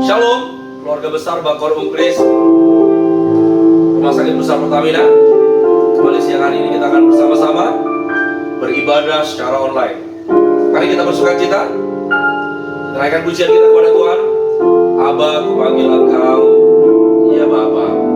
Shalom, keluarga besar Bakor Unkris Rumah Sakit Besar Pertamina. Kembali siang hari ini kita akan bersama-sama beribadah secara online. Mari kita bersukacita, naikkan pujian kita kepada Tuhan. Aba, ku panggil Engkau, ya Bapa.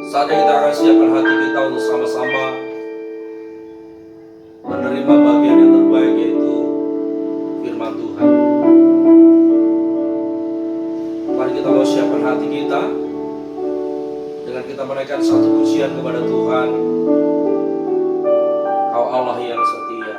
Saatnya kita akan siapkan hati kita untuk sama-sama menerima bagian yang terbaik, yaitu firman Tuhan. Mari kita mau siapkan hati kita dengan kita menaikkan satu pujian kepada Tuhan. Kau Allah yang setia.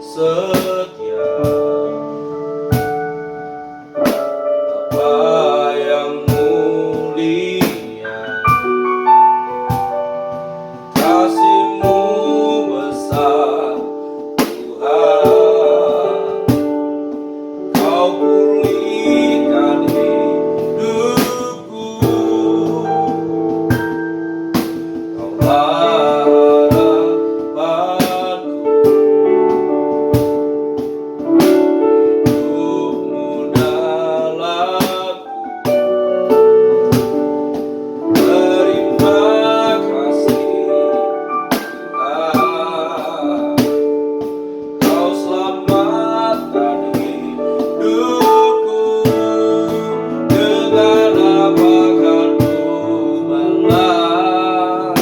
setia. Bapa yang mulia, kasih-Mu besar Tuhan. Kau pulihkan hidupku, Kaulah harapanku. Hidupmu dalamku. Terima kasih Tuhan, Kau selamatkan hidupku. Dengan apa akan ku balas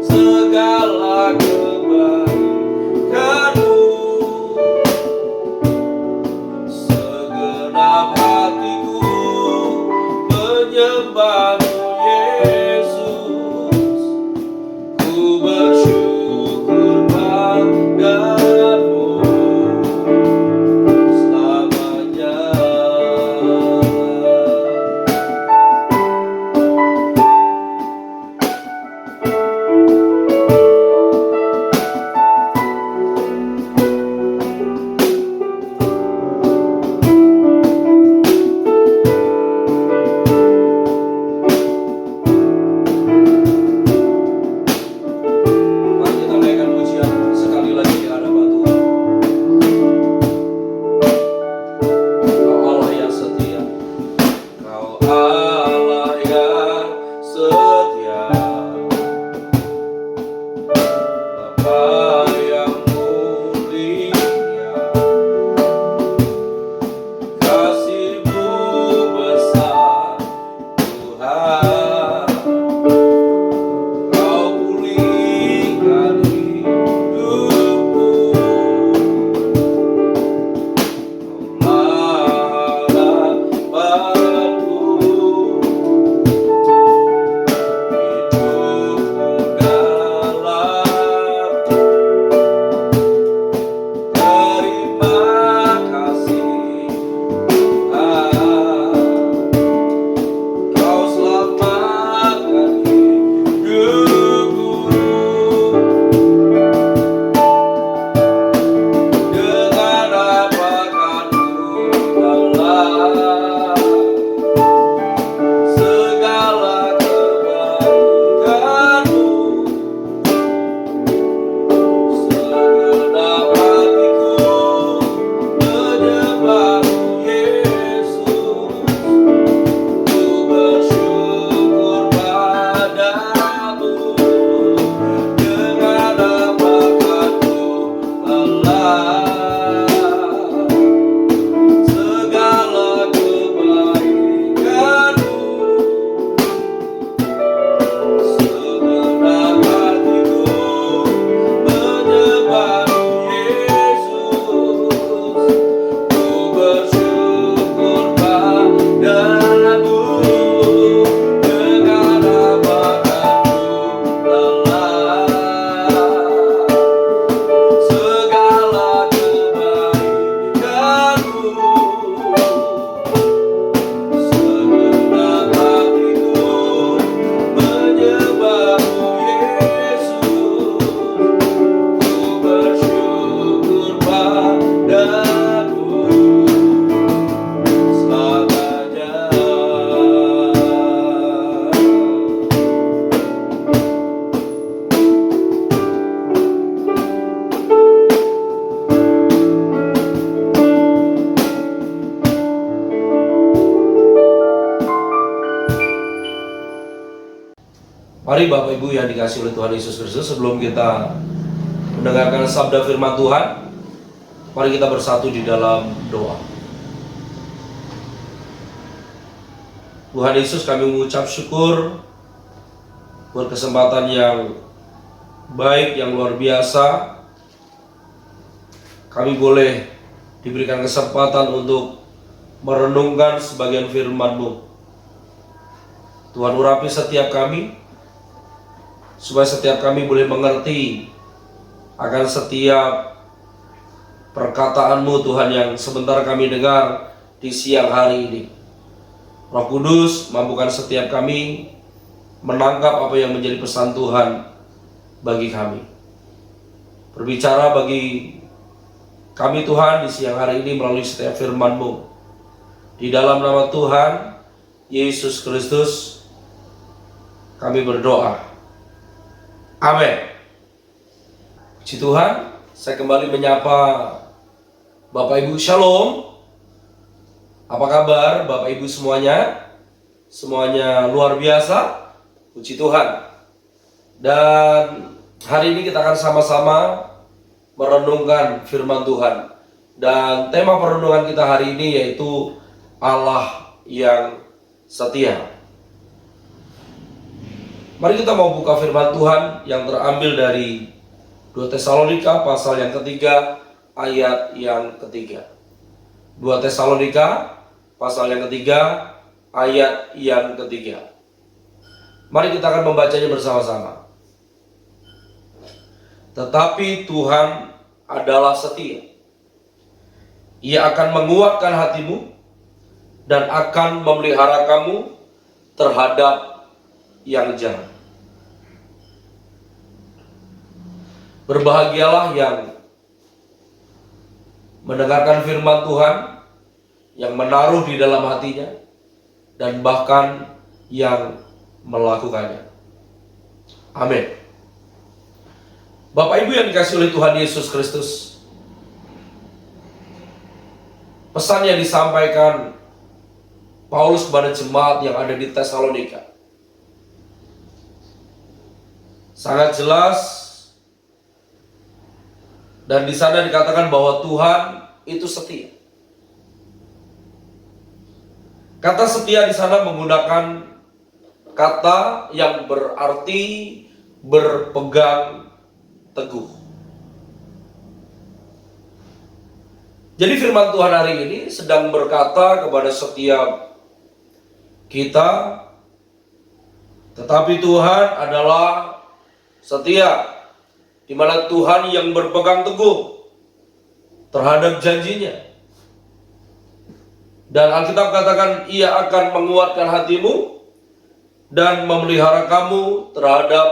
segala kebaikan-Mu? Segenap hatiku menyembah-Mu, Yesus. Ku bersyukur padamu selamanya. Mari kita naikkan pujian sekali lagi di hadapan Tuhan. Kau Allah yang setia, Kau Allah yang setia. Bapa yang mulia, kasih-Mu besar Tuhan. Kau pulihkan hidupku, Kaulah harapanku. Hidupmu dalamku. Terima kasih Tuhan, Kau selamatkan hidupku. Dengan apa akan ku balas segala kebaikan-Mu? Segenap hatiku menyembah-Mu, Yesus. Ku bersyukur padamu. Dengan apa akan ku balas segala kebaikan-Mu? Segenap hatiku menyembah-Mu, Yesus. Ku bersyukur padamu. Dengan apa akan ku balas segala kebaikan-Mu? Segenap hatiku menyembah-Mu, Yesus. Ku bersyukur padamu selamanya. Mari Bapak Ibu yang dikasihi oleh Tuhan Yesus Kristus, sebelum kita mendengarkan sabda firman Tuhan, mari kita bersatu di dalam doa. Tuhan Yesus, kami mengucap syukur buat kesempatan yang baik, yang luar biasa. Kami boleh diberikan kesempatan untuk merenungkan sebagian firman-Mu. Tuhan, urapi setiap kami, supaya setiap kami boleh mengerti akan setiap perkataan-Mu Tuhan yang sebentar kami dengar di siang hari ini. Roh Kudus, mampukan setiap kami menangkap apa yang menjadi pesan Tuhan bagi kami. Berbicara bagi kami Tuhan di siang hari ini melalui setiap firman-Mu. Di dalam nama Tuhan Yesus Kristus kami berdoa. Amin. Puji Tuhan, saya kembali menyapa Bapak Ibu Shalom. Apa kabar Bapak Ibu semuanya? Semuanya luar biasa. Puji Tuhan. Dan hari ini kita akan sama-sama merenungkan firman Tuhan. Dan tema perenungan kita hari ini yaitu Allah yang setia. Mari kita mau buka firman Tuhan yang terambil dari 2 Tesalonika pasal yang ketiga ayat yang ketiga. 2 Tesalonika pasal yang ketiga ayat yang ketiga. Mari kita akan membacanya bersama-sama. Tetapi Tuhan adalah setia. Ia akan menguatkan hatimu dan akan memelihara kamu terhadap yang jahat. Berbahagialah yang mendengarkan firman Tuhan, yang menaruh di dalam hatinya, dan bahkan yang melakukannya. Amin. Bapak Ibu yang dikasihi oleh Tuhan Yesus Kristus, pesan yang disampaikan Paulus kepada jemaat yang ada di Tesalonika sangat jelas, dan di sana dikatakan bahwa Tuhan itu setia. Kata setia di sana menggunakan kata yang berarti berpegang teguh. Jadi firman Tuhan hari ini sedang berkata kepada setiap kita, tetapi Tuhan adalah setia, di mana Tuhan yang berpegang teguh terhadap janjinya. Dan Alkitab katakan ia akan menguatkan hatimu dan memelihara kamu terhadap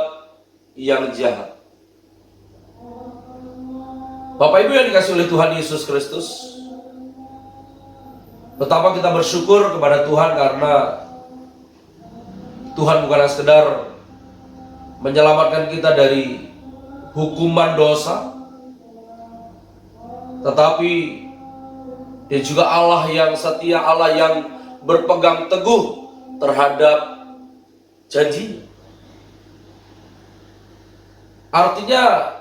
yang jahat. Bapak Ibu yang dikasihi oleh Tuhan Yesus Kristus, betapa kita bersyukur kepada Tuhan karena Tuhan bukanlah sekedar menyelamatkan kita dari hukuman dosa, tetapi Dia juga Allah yang setia, Allah yang berpegang teguh terhadap janji. Artinya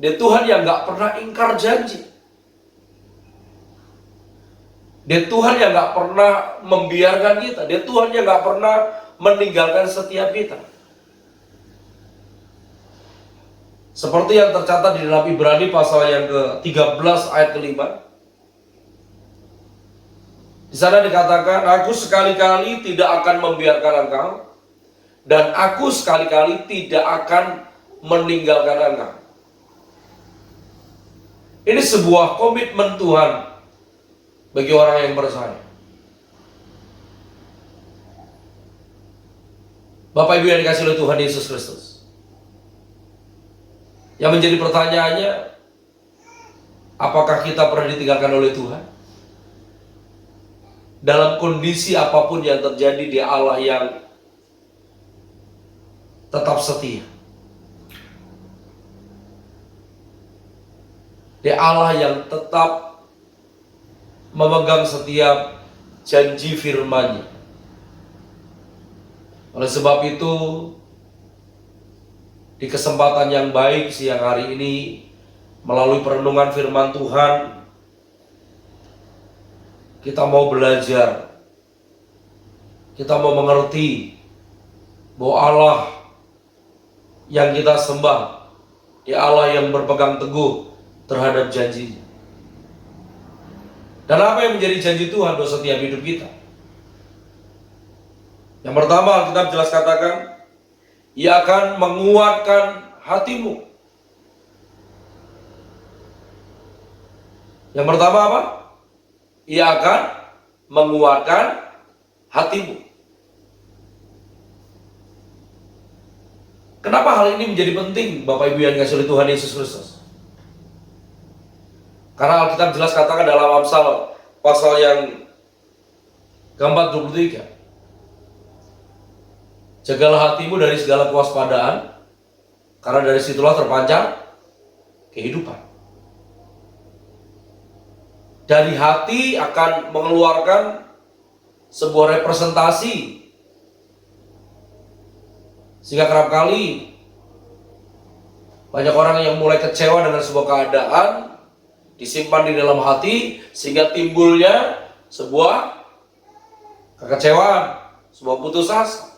Dia Tuhan yang gak pernah ingkar janji. Dia Tuhan yang gak pernah membiarkan kita. Dia Tuhan yang gak pernah meninggalkan setiap kita. Seperti yang tercatat di dalam Ibrani pasal yang ke-13 ayat ke-5. Di sana dikatakan, aku sekali-kali tidak akan membiarkan engkau, dan aku sekali-kali tidak akan meninggalkan engkau. Ini sebuah komitmen Tuhan bagi orang yang percaya. Bapak Ibu yang dikasihi oleh Tuhan Yesus Kristus, yang menjadi pertanyaannya, apakah kita pernah ditinggalkan oleh Tuhan? Dalam kondisi apapun yang terjadi, Dia Allah yang tetap setia. Dia Allah yang tetap memegang setiap janji firman-Nya. Oleh sebab itu, di kesempatan yang baik siang hari ini, melalui perenungan firman Tuhan, kita mau belajar, kita mau mengerti bahwa Allah yang kita sembah, Dia Allah yang berpegang teguh terhadap janjinya. Dan apa yang menjadi janji Tuhan buat setiap hidup kita? Yang pertama, Alkitab jelas katakan, Ia akan menguatkan hatimu. Yang pertama apa? Ia akan menguatkan hatimu. Kenapa hal ini menjadi penting, Bapak Ibu yang dikasihi oleh Tuhan Yesus Kristus? Karena Alkitab jelas katakan dalam Amsal pasal yang keempat 23. Jagalah hatimu dari segala kewaspadaan, karena dari situlah terpancar kehidupan. Dari hati akan mengeluarkan sebuah representasi. Sehingga kerap kali banyak orang yang mulai kecewa dengan sebuah keadaan, disimpan di dalam hati, sehingga timbulnya sebuah kekecewaan, sebuah putus asa.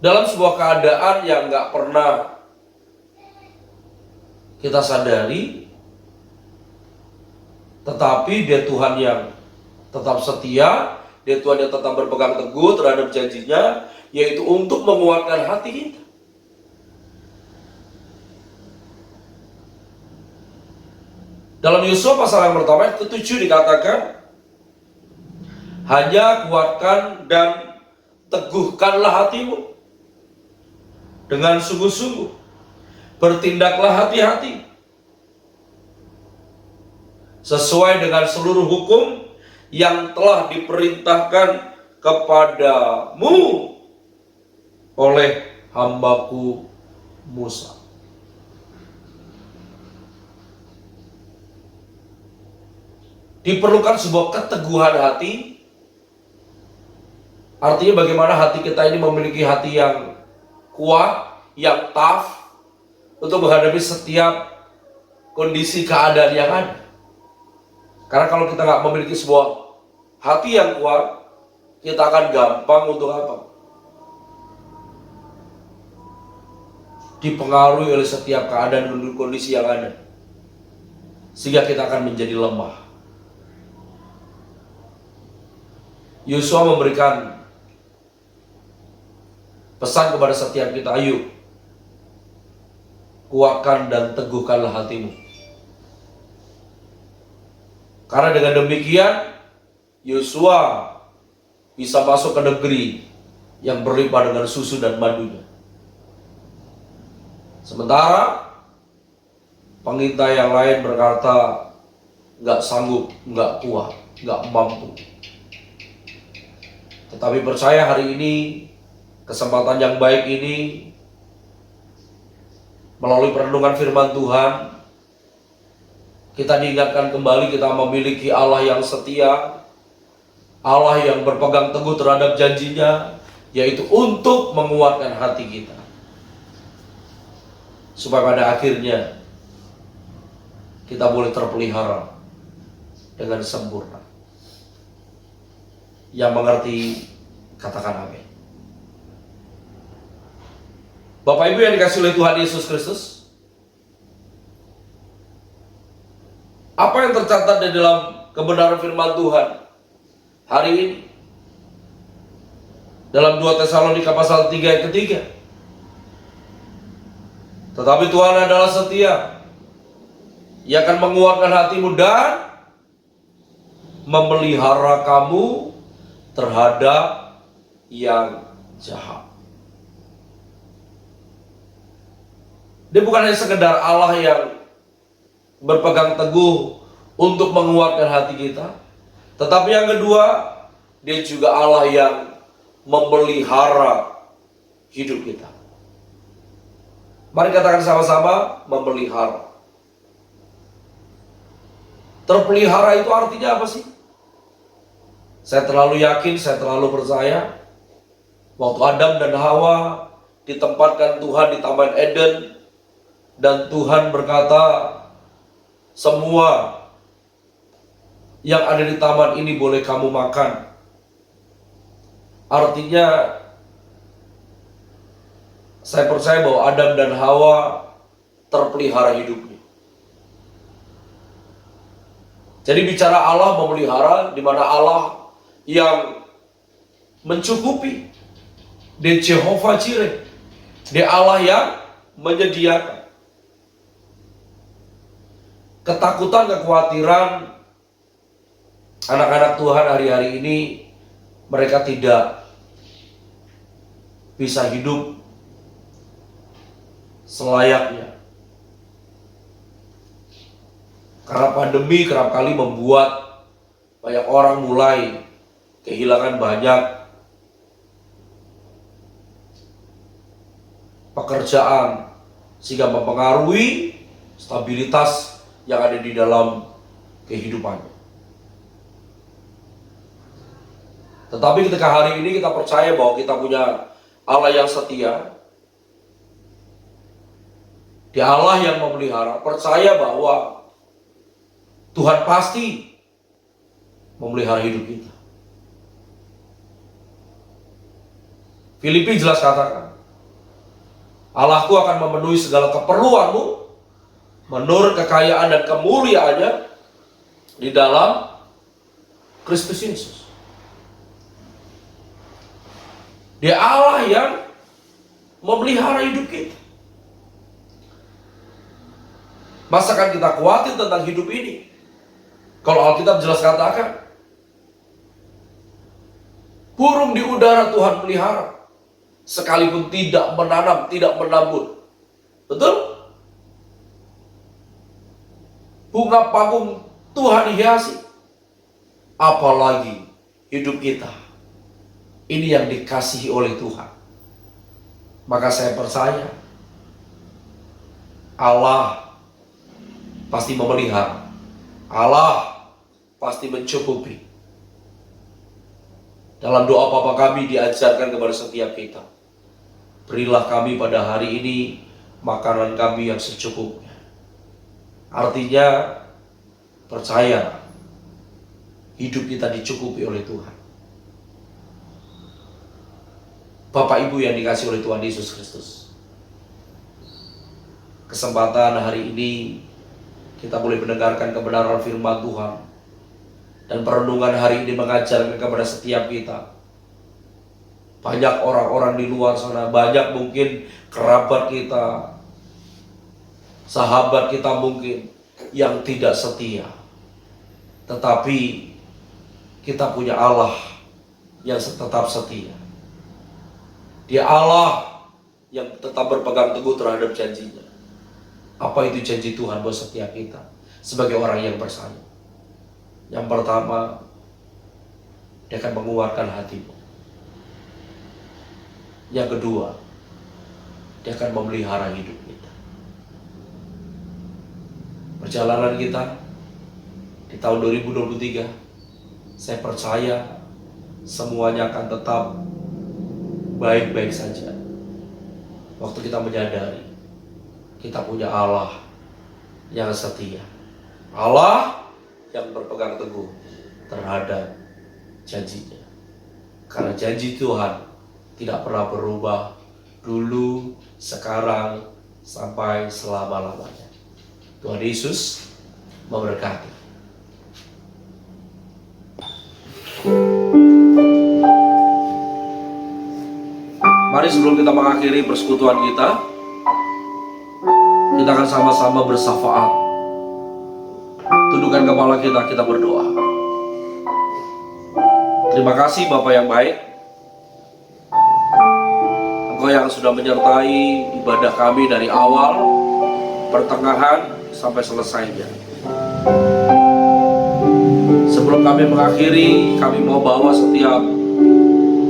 Dalam sebuah keadaan yang nggak pernah kita sadari, tetapi Dia Tuhan yang tetap setia, Dia Tuhan yang tetap berpegang teguh terhadap janjinya, yaitu untuk menguatkan hati kita. Dalam Yosua pasal yang pertama ayat ke-7 dikatakan, hanya kuatkan dan teguhkanlah hatimu dengan sungguh-sungguh, bertindaklah hati-hati sesuai dengan seluruh hukum yang telah diperintahkan kepadamu oleh hambaku Musa. Diperlukan sebuah keteguhan hati. Artinya bagaimana hati kita ini memiliki hati yang kuat, yang tough untuk menghadapi setiap kondisi keadaan yang ada. Karena kalau kita nggak memiliki sebuah hati yang kuat, kita akan gampang untuk apa? Dipengaruhi oleh setiap keadaan dan kondisi yang ada, sehingga kita akan menjadi lemah. Yosua memberikan pesan kepada setiap kita, ayo kuatkan dan teguhkanlah hatimu. Karena dengan demikian Yosua bisa masuk ke negeri yang berlimpah dengan susu dan madunya. Sementara pengintai yang lain berkata, nggak sanggup, nggak kuat, nggak mampu. Tetapi percaya hari ini, kesempatan yang baik ini, melalui perenungan firman Tuhan, kita diingatkan kembali kita memiliki Allah yang setia, Allah yang berpegang teguh terhadap janjinya, yaitu untuk menguatkan hati kita, supaya pada akhirnya kita boleh terpelihara dengan sempurna. Yang mengerti, katakan amin. Bapak Ibu yang dikasihi oleh Tuhan Yesus Kristus, apa yang tercatat di dalam kebenaran firman Tuhan hari ini? Dalam 2 Tesalonika pasal 3 ayat ketiga. Tetapi Tuhan adalah setia. Ia akan menguatkan hatimu dan memelihara kamu terhadap yang jahat. Dia bukan hanya sekedar Allah yang berpegang teguh untuk menguatkan hati kita, tetapi yang kedua, Dia juga Allah yang memelihara hidup kita. Mari katakan sama-sama, memelihara. Terpelihara itu artinya apa sih? Saya terlalu yakin, saya terlalu percaya, waktu Adam dan Hawa ditempatkan Tuhan di Taman Eden, dan Tuhan berkata, semua yang ada di taman ini boleh kamu makan. Artinya, saya percaya bahwa Adam dan Hawa terpelihara hidupnya. Jadi bicara Allah memelihara, di mana Allah yang mencukupi, Dia Jehovah Jireh, Dia Allah yang menyediakan. ketakutan, kekhawatiran anak-anak Tuhan hari-hari ini, mereka tidak bisa hidup selayaknya. Karena pandemi kerap kali membuat banyak orang mulai kehilangan banyak pekerjaan, sehingga mempengaruhi stabilitas yang ada di dalam kehidupannya. Tetapi ketika hari ini kita percaya bahwa kita punya Allah yang setia, Dia Allah yang memelihara, percaya bahwa Tuhan pasti memelihara hidup kita. Filipi jelas katakan, Allahku akan memenuhi segala keperluanmu menurut kekayaan dan kemuliaannya di dalam Kristus Yesus. Dia Allah yang memelihara hidup kita. Masa kan kita khawatir tentang hidup ini? Kalau Alkitab jelas katakan, burung di udara Tuhan pelihara, sekalipun tidak menanam, tidak menabur. Betul? Bunga panggung Tuhan hiasi. Apalagi hidup kita. Ini yang dikasihi oleh Tuhan. Maka saya percaya Allah pasti memelihara. Allah pasti mencukupi. Dalam doa Bapa kami diajarkan kepada setiap kita, berilah kami pada hari ini makanan kami yang secukupnya. Artinya percaya hidup kita dicukupi oleh Tuhan. Bapak Ibu yang dikasihi oleh Tuhan Yesus Kristus, kesempatan hari ini kita boleh mendengarkan kebenaran firman Tuhan, dan perenungan hari ini mengajarkan kepada setiap kita. Banyak orang-orang di luar sana, banyak mungkin kerabat kita, sahabat kita mungkin yang tidak setia. Tetapi kita punya Allah yang tetap setia. Dia Allah yang tetap berpegang teguh terhadap janjinya. Apa itu janji Tuhan buat setiap kita sebagai orang yang percaya? Yang pertama, Dia akan menguatkan hatimu. Yang kedua, Dia akan memelihara hidup kita. Perjalanan kita di tahun 2023, saya percaya semuanya akan tetap baik-baik saja. Waktu kita menyadari kita punya Allah yang setia, Allah yang berpegang teguh terhadap janjinya. Karena janji Tuhan tidak pernah berubah, dulu, sekarang, sampai selama-lamanya. Tuhan Yesus memberkati. Mari sebelum kita mengakhiri persekutuan kita akan sama-sama bersafaat. Tundukkan kepala kita berdoa. Terima kasih Bapa yang baik, Engkau yang sudah menyertai ibadah kami dari awal, pertengahan, sampai selesainya. Sebelum kami mengakhiri, kami mau bawa setiap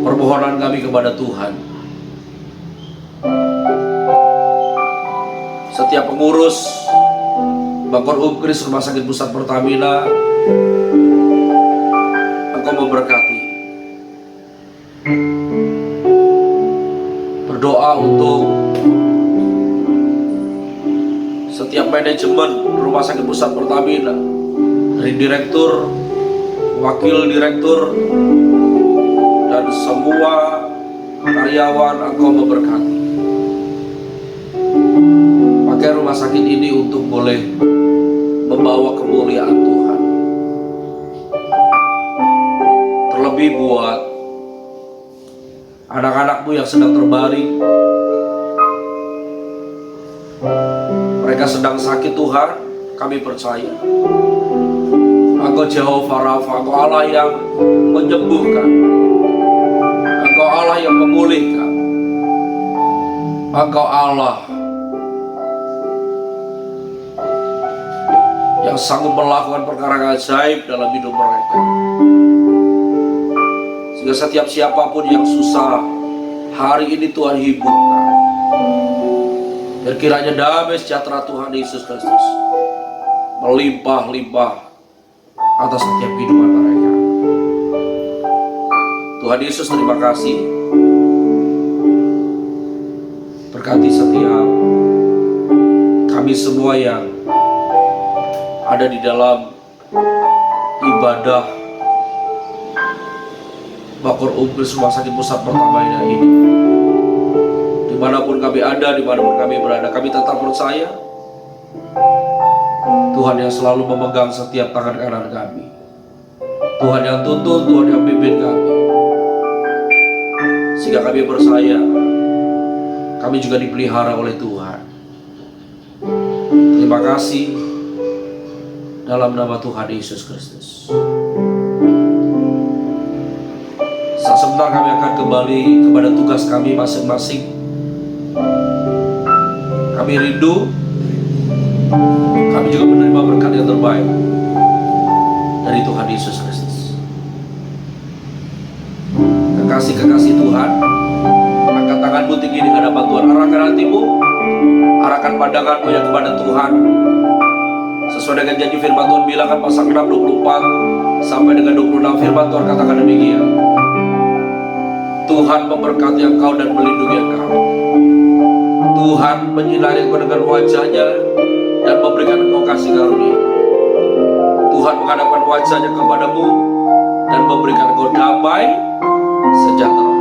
permohonan kami kepada Tuhan. Setiap pengurus Bakor Umkris Rumah Sakit Pusat Pertamina, Engkau memberkati. Berdoa untuk setiap manajemen Rumah Sakit Pusat Pertamina, dari direktur, wakil direktur, dan semua karyawan, Engkau memberkati. Pakai rumah sakit ini untuk boleh membawa kemuliaan Tuhan. Terlebih buat anak-anak-Mu yang sedang terbaring, mereka sedang sakit Tuhan, kami percaya Engkau Jehovah Rafa, Engkau Allah yang menyembuhkan, Engkau Allah yang memulihkan, Engkau Allah yang sanggup melakukan perkara ajaib dalam hidup mereka. Sehingga setiap siapapun yang susah, hari ini Tuhan hiburkan. Dan kiranya damai sejahtera Tuhan Yesus Kristus melimpah-limpah atas setiap kehidupan mereka. Tuhan Yesus, terima kasih. Berkati setiap kami semua yang ada di dalam ibadah Bakor Umpris Rumah Sakit Pusat Pertamina ini. Dimanapun kami ada, dimanapun kami berada, kami tetap percaya Tuhan yang selalu memegang setiap tangan kanan kami, Tuhan yang tuntun, Tuhan yang pimpin kami, sehingga kami percaya kami juga dipelihara oleh Tuhan. Terima kasih dalam nama Tuhan Yesus Kristus. Sebentar kami akan kembali kepada tugas kami masing-masing. Kami rindu, kami juga menerima berkat yang terbaik dari Tuhan Yesus Kristus. Kekasih-kekasih Tuhan, angkat tanganmu tinggi di hadapan Tuhan, arahkan hatimu, arahkan pandanganmu yang kepada Tuhan. Sesuai dengan janji firman Tuhan bilangan pasal 6 24 sampai dengan 26, firman Tuhan katakan demikian. Tuhan memberkati engkau dan melindungi engkau. Tuhan menyinari engkau dengan wajahnya dan memberikan engkau kasih karunia. Tuhan menghadapkan wajahnya kepadamu dan memberikan engkau damai sejahtera.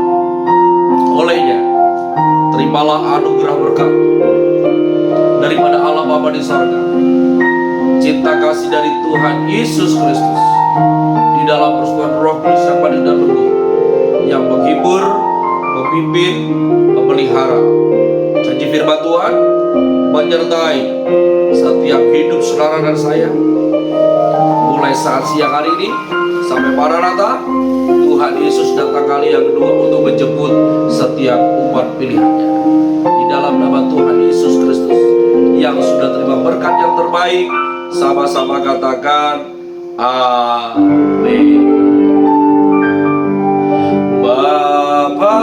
Olehnya, terimalah anugerah berkat daripada Allah Bapa di sorga, cinta kasih dari Tuhan Yesus Kristus di dalam persekutuan Roh Kudus yang paling dan teguh, yang menghibur, memimpin, memelihara. Janji firman Tuhan menyertai setiap hidup saudara dan saya, mulai saat siang hari ini sampai Maranatha. Tuhan Yesus datang kali yang kedua untuk menjemput setiap umat pilihannya. Di dalam nama Tuhan Yesus Kristus yang sudah terima berkat yang terbaik, sama-sama katakan amin. Bapa,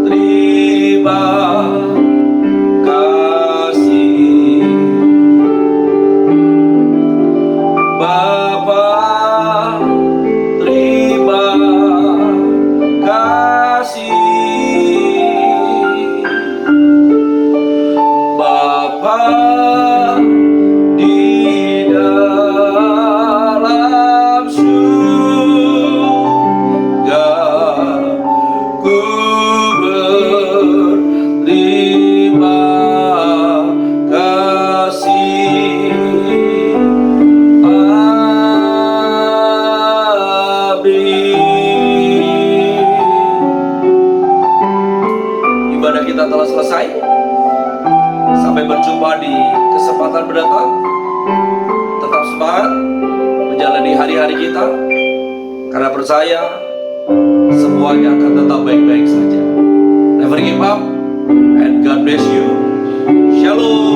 terima kasih. Bapa, terima kasih. Bapa, di dalam surga, ku berterima kasih. Amin. Ibadah kita telah selesai. Sampai berjumpa di kesempatan mendatang. Tetap semangat menjalani hari-hari kita, karena percaya semuanya akan tetap baik-baik saja. Never give up, and God bless you. Shalom.